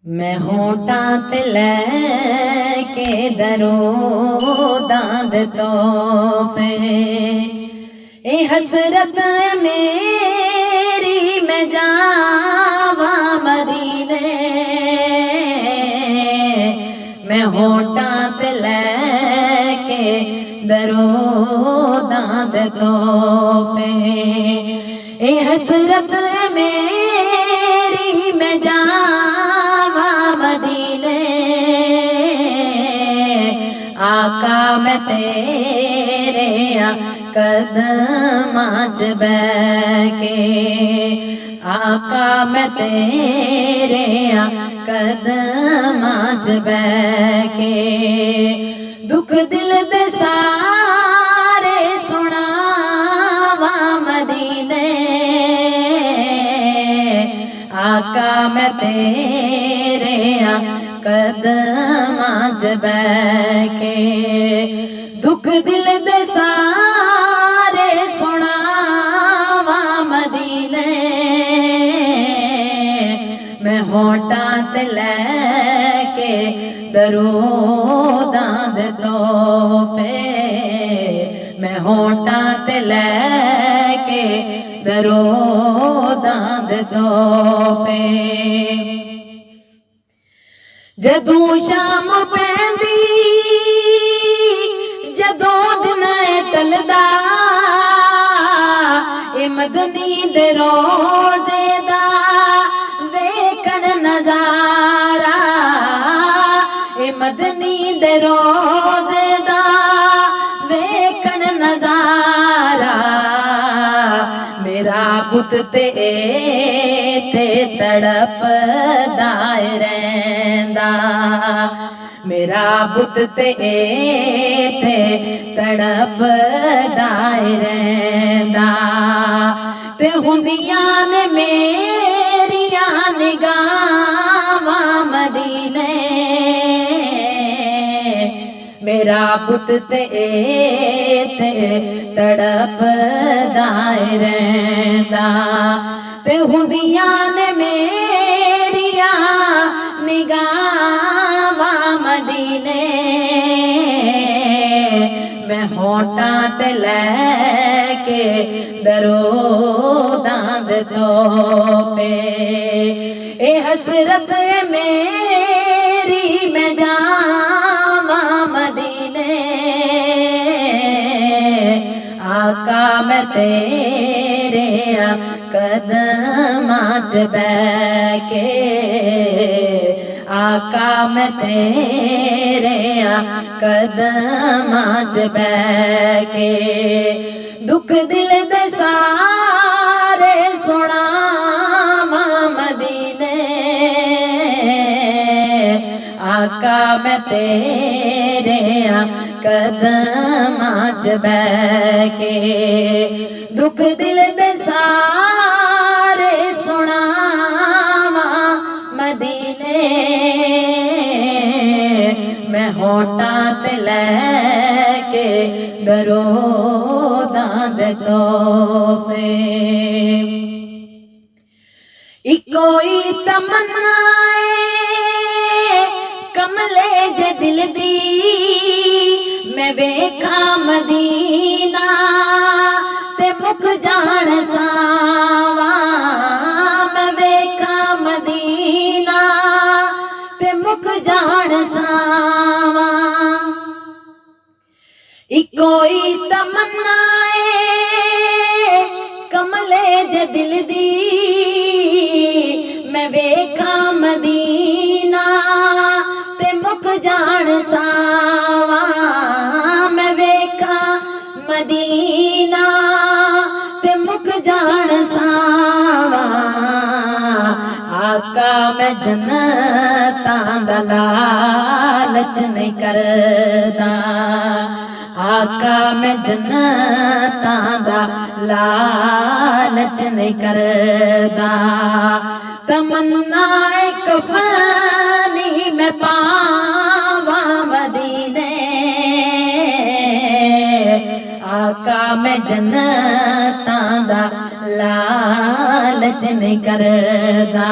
मैं होठां ते लैके दरो दांद तोहफे ए हसरत मेरी मैं जावा मदीने। मैं होठां ते लैके दरो दांद तोहफे ए हसरत मेरी मैं जावा मदीने। आका मैं तेरे कदमां च बैके, आका मैं तेरे कदमां च बैके दुख दिल दे सारे सुनावा मदीने। आका मैं तेरे कदमां च बैके दुख दिल दे सारे सुनावा मदीने। मैं होठां ते लैके दरो दांद तोहफे, मैं होठां ते लैके दरो दांद तोहफे। जदों शाम पैंदी जदों दिन टलदा ए मदनी दे रोज़े दा वेखण नज़ारा, ए मदनी दे रोज़े दा वेखण नज़ारा। मेरा पुत ते तड़पदा रहिंदा, मेरा पुत ते तड़पदा रहिंदा ते हुंदियां ने मेरियां निगाहां मदीने। मेरा पुत ते तड़पदा रहिंदा ते हुंदियां ने मेरियां निगाहां मदीने। मैं होठां ते लैके दरो दांद तोहफे ए हसरत मेरी मैं जावा मदीने। आका मैं तेरे कदमां च बैके, आका मैं तेरे कदमां च बैके दुख दिल दे सारे सुनावा मदीने। आका मैं तेरे कदमां च बैके दुख दिल दे सारे सुनावा मदीने। मैं होठां ते लैके दरो दांद तोहफे। इक्को ही तमन्ना कमले जे दिल दी मैं वेखा मदीना ते मुक जान सावा। मैं वेखा मदीना ते मुक जान सावा। इक्को ही तमन्ना कमले जे दिल दी मैं वेखा मदीना ते मुक जान सावा। मैं वेखा मदीना ते मुक जान सावा। आका मैं जन्नतां दा लालच नहीं करदा, आका मैं जन्नतां दा लालच नहीं करदा। तमन्ना कफनी मैं पावा मदीने। आका मैं जन्नतां दा लालच नहीं करदा।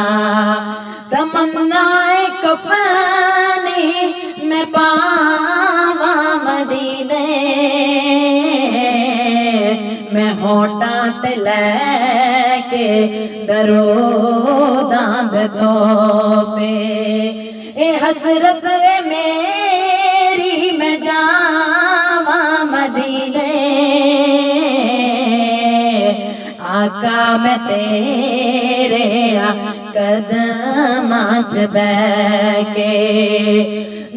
तमन्नाए कफनी मैं पावा मदीने मैं होठां ते लैके दरो दांद तोहफे ए हसरत मेरी मैं जावा मदीने आका मैं तेरे कदमां च बैके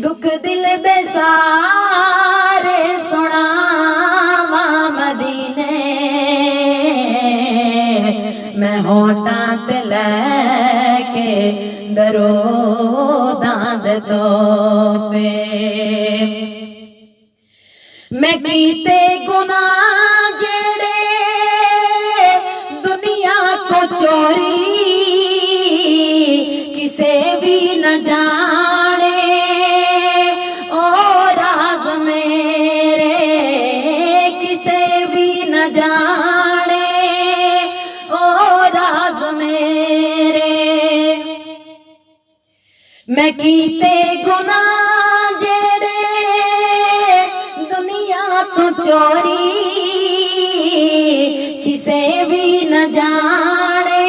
दुख दिल दे सारे सुनावा मदीने मैं होठां ते लैके दरो दांद तोहफे मैं कीते गुनाह जेड़े दुनिया को चोरी किसे भी न जाने ओ राज मेरे किसे भी न जाने ओ राज मेरे मैं कीते गुनाह जेड़े दुनिया को चोरी किसे भी न जाने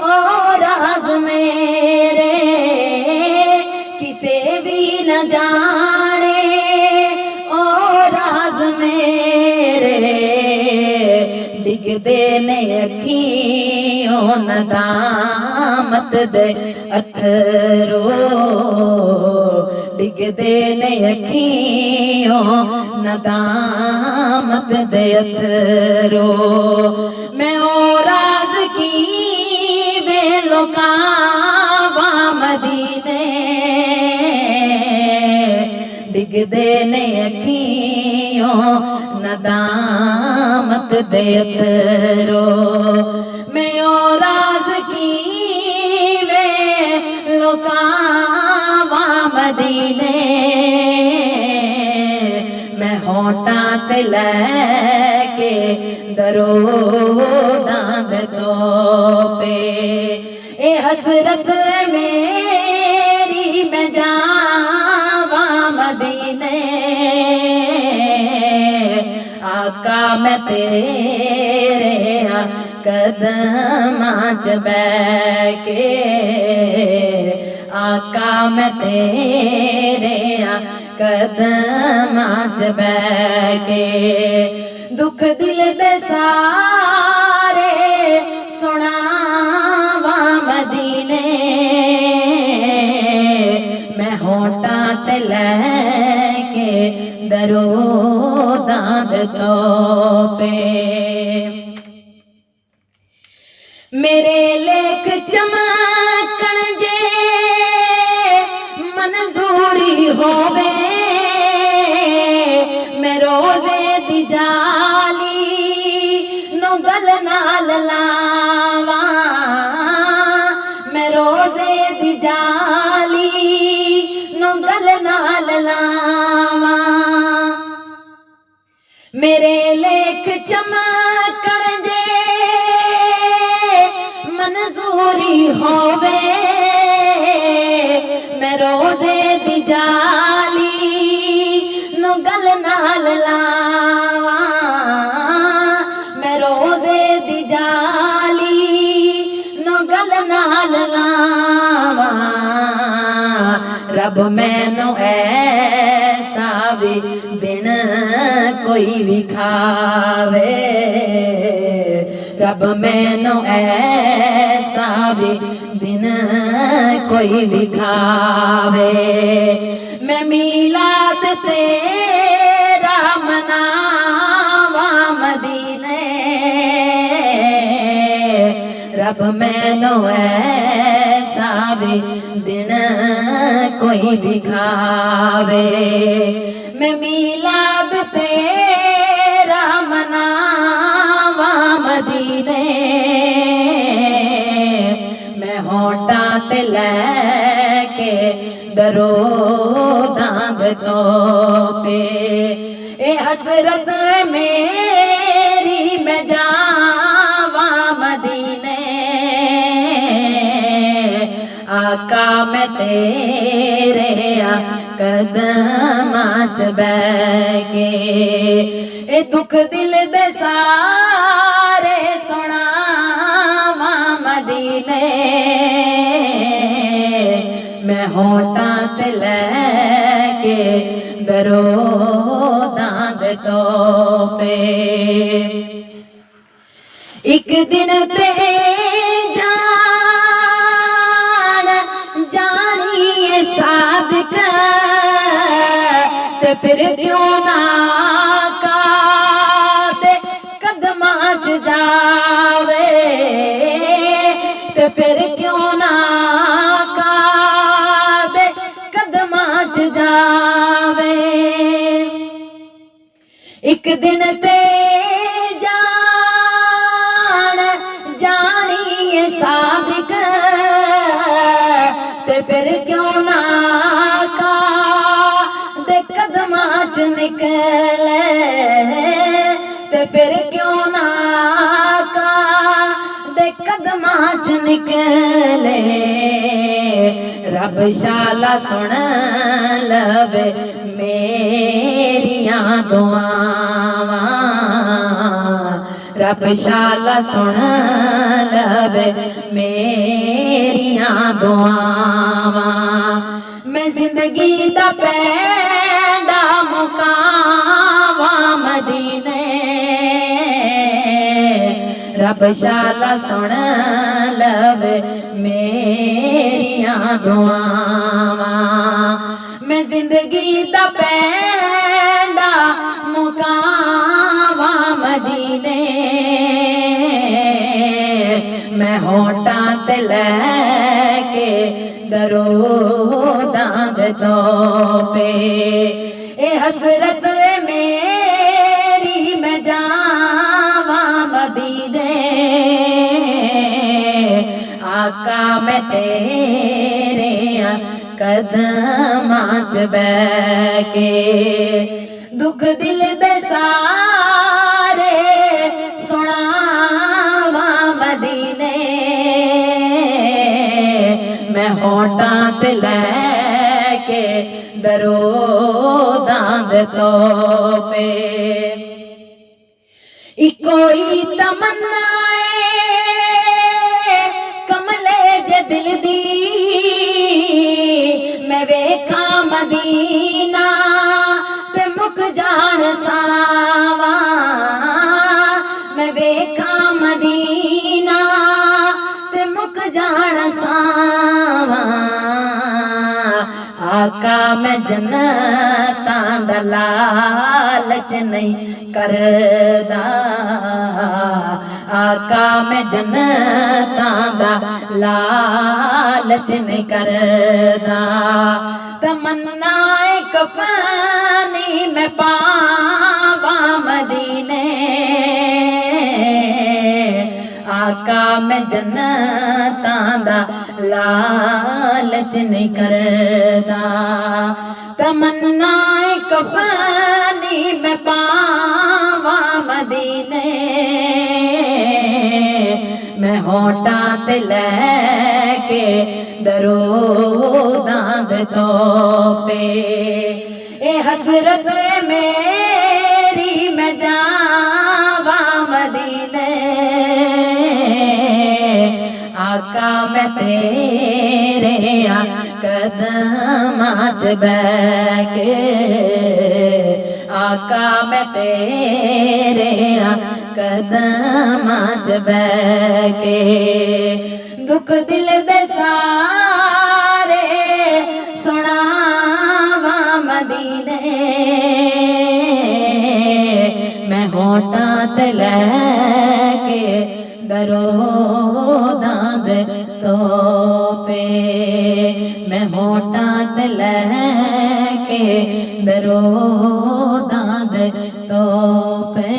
ओ राज मेरे किसे भी न जाने ओ राज मेरे डिगदे ने अखियों नदामत दे अथरो डिगदे ने अखियों नदामत दे अथरो मैं ओ राज की वे लोकावा मदीने डिगदे ने अखियों नदामत दे अथरो मैं ओ राज की वे लोकावा मदीने मैं होठां ते लैके दरो दांद तोहफे ए हसरत मेरी मैं जावा मदीने आका मैं तेरे कदमां च बैके आका मैं तेरे कदमां च बैके दुख दिल दे सारे सुनावा मदीने मैं होठां ते लैके दरो दांद तोहफे मेरे लेख चमकण जे मंजूरी होवे मैं रोजे दी जाली नु गल नाल लावा मैं रोजे दी जाली नु गल नाल लावा मेरे लेख चमकण जे मंजूरी होवे मैं रोजे दी जाली नु गल नाल लावा मैं रोजे दी जाली नु गल नाल लावा रब मैनू ऐसा भी दिन कोई भी खावे रब मैनू ऐसा भी दिन कोई भी खावे मैं मीलाद तेरा मनावा मदीने रब मैनू ऐसा भी दिन कोई भी खावे मैं मीलाद तेरा मनावा मदीने मैं होठां ते लैके दरो दांद तोहफे ए हसरत मेरी मैं जावा मदीने आका मैं तेरे कदमां च बैठ के ए दुख दिल दे सारे सुनावा मदीने मैं होठां ते लैके दरोदां दे तोहफे एक दिन ते जान जानिए सादिक ते फिर क्यों ना का ते कदमां च जावे ते फिर क्यों ना का ते कदमां च जावे एक दिन ते सादिक ते फिर क्यों ना का दे कदमां च निकले ते फिर क्यों ना का दे कदमां च निकले रब शाला सुन लवे मेरियां दुआवां रब शाला सुन लवे मेरियां दुआवां मैं जिंदगी दा पैंडा मुकावा मदीने रब शाला सुन लवे मेरियां दुआवां मैं जिंदगी दा पैंडा मुकावा मदीने मैं होठां ते लैके दरोदां दे तोहफे ए हसरत मेरी मैं जावा मदीने आका मैं तेरे कदमां च बैठ के दुख दिल दे सारे सुनावा मदीने मैं होठां ते लैके दरोदां दे तोहफे इको ही तमन्ना कमले जे दिल दी मैं वेखा मदीना ते मुक जान सावा मैं वेखा मदीना ते मुक जान सावा आका मैं जन्नतां दा लालच नहीं करदा आका मैं जन्नतां दा लालच नहीं करदा तमन्ना कफनी मैं पावा मदीने आका मैं जन्नतां दा लालच नहीं करदा तमन्ना कफनी मैं पावा मदीने मैं होठां ते लैके दरोदां दे तोहफे ए हसरत मेरी मैं जावा मदीने आका मैं तेरे कदमां च बैठ के आका मैं तेरे कदमां च बैठ के दुख दिल दे सारे सुनावा मदीने मैं होठां ते लैके दरोदां दे तोहफे मैं होठां ते लैके दरोदां दे तोहफे।